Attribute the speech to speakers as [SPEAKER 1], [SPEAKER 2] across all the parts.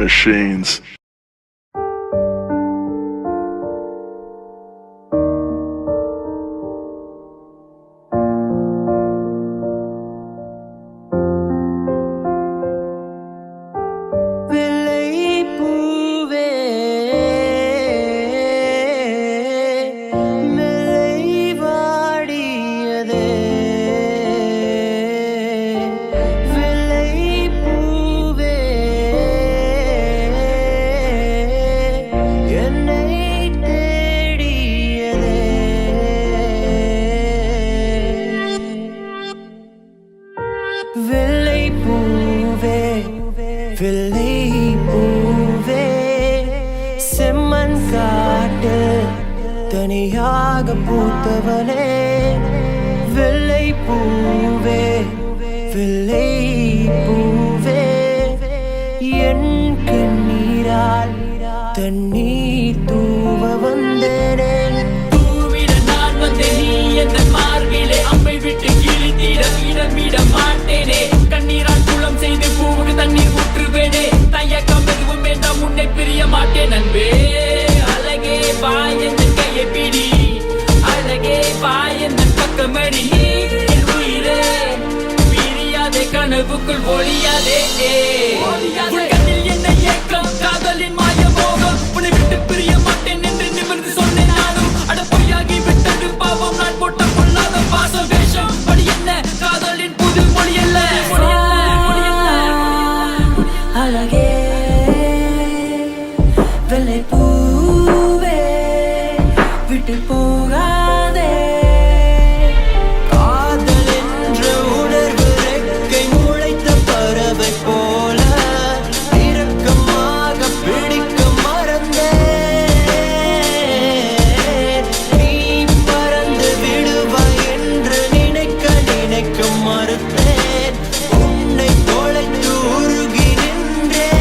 [SPEAKER 1] machines.
[SPEAKER 2] வெள்ளை பூவே வெள்ளை பூவே செம்மண் காட்டு தனியாக பூத்தவனே வெள்ளை பூவே வெள்ளை பூவே என் கண்ணீரால் தண்ணீர் தூவ வந்தேனே
[SPEAKER 3] தூவிட நான் வந்தேன் நீ எந்த மார்பிலே அம்பை விட்டு கிழித்திட இடமிட மாட்டேனே கண்ணீரால் குளம் செய்து பூவுக்கு தண்ணீர் ஊற்றுவேனே தயக்கம் எதுவும் வேண்டாம் உன்னை பிரிய மாட்டேன் நண்பே அழகே பாய் எந்த கையை பிடி அழகே பாய் எந்த பக்கமடி என் உயிரே பிரியாதே கனவுக்குள் ஒளியாதே உன் கண்ணில் என்ன ஏக்கம் காதலின் மாய மோகம் உன்னை விட்டு பிரிய மாட்டேன் என்று நிமிர்ந்து சொன்னேன் நானும் அட பொய்யாகி விட்டது பாவம் நான் போட்ட பொல்லாத பாசம் வேஷம் படி என்ன காதலின் புது மொழி அல்ல
[SPEAKER 2] அழகே வெள்ளை பூவே விட்டு போகாதே காதல் என்ற உணர்வு ரெக்கை முளைத்த பறவை போல இறுக்கமாக பிடிக்க மறந்தேன் நீ பறந்து விடுவாய் என்று நினைக்க மறுத்தேன் உன்னை தொலைத்து உருகி நின்றேன்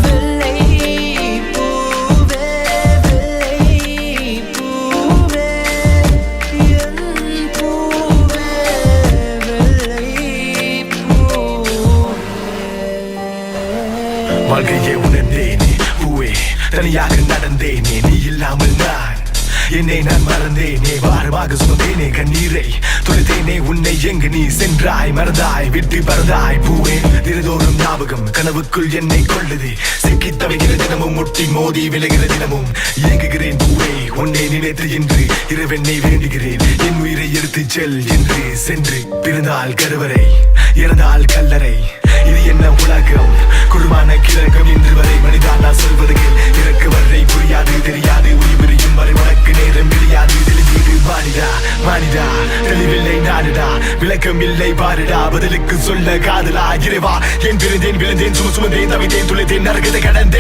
[SPEAKER 2] வெள்ளை பூவே வெள்ளை பூவே என் பூவே வெள்ளை பூவே
[SPEAKER 4] வாழ்க்கையே உணர்ந்தேனே பூவே தனியாக நடந்தேனே நீ இல்லாமல் நான் என்னை நான் மறந்தேனே வாரமாக சுமந்தேனே கண்ணீரை தொலைத்தேனே உன்னை எங்கு நீ சென்றாய் மறந்தாய் விட்டு பறந்தாய் பூவே தினதோறும் ஞாபகம் கனவுக்குள் என்னை கொள்ளுது சிக்கி தவிக்கிற தினமும் முட்டி மோதி விலகிற தினமும் இயங்குகிறேன் பூவே உன்னை நினைத்து என்று இரவென்னை வேண்டுகிறேன் என் உயிரை எடுத்து செல் என்று சென்று பிறந்தால் கருவறை இறந்தால் கல்லறை இது என்ன உலகம் குருமான கிழக்கம் இன்று வரை மனிதா நான் சொல்வது இறக்கு வரை புரியாது தெரியாது உயிரியும் வரை உனக்கு நேரம் விளையாது தெளிவீடு மானிடா மானிடா தெளிவில்லை நாடுடா விளக்கம் இல்லை பாருடா பதிலுக்கு சொல்ல காதலா இறைவா என் பிறந்தேன் விழுந்தேன் சுமந்தேன் தவித்தேன் துளைத்தேன் நரகத்தை கடந்தேன்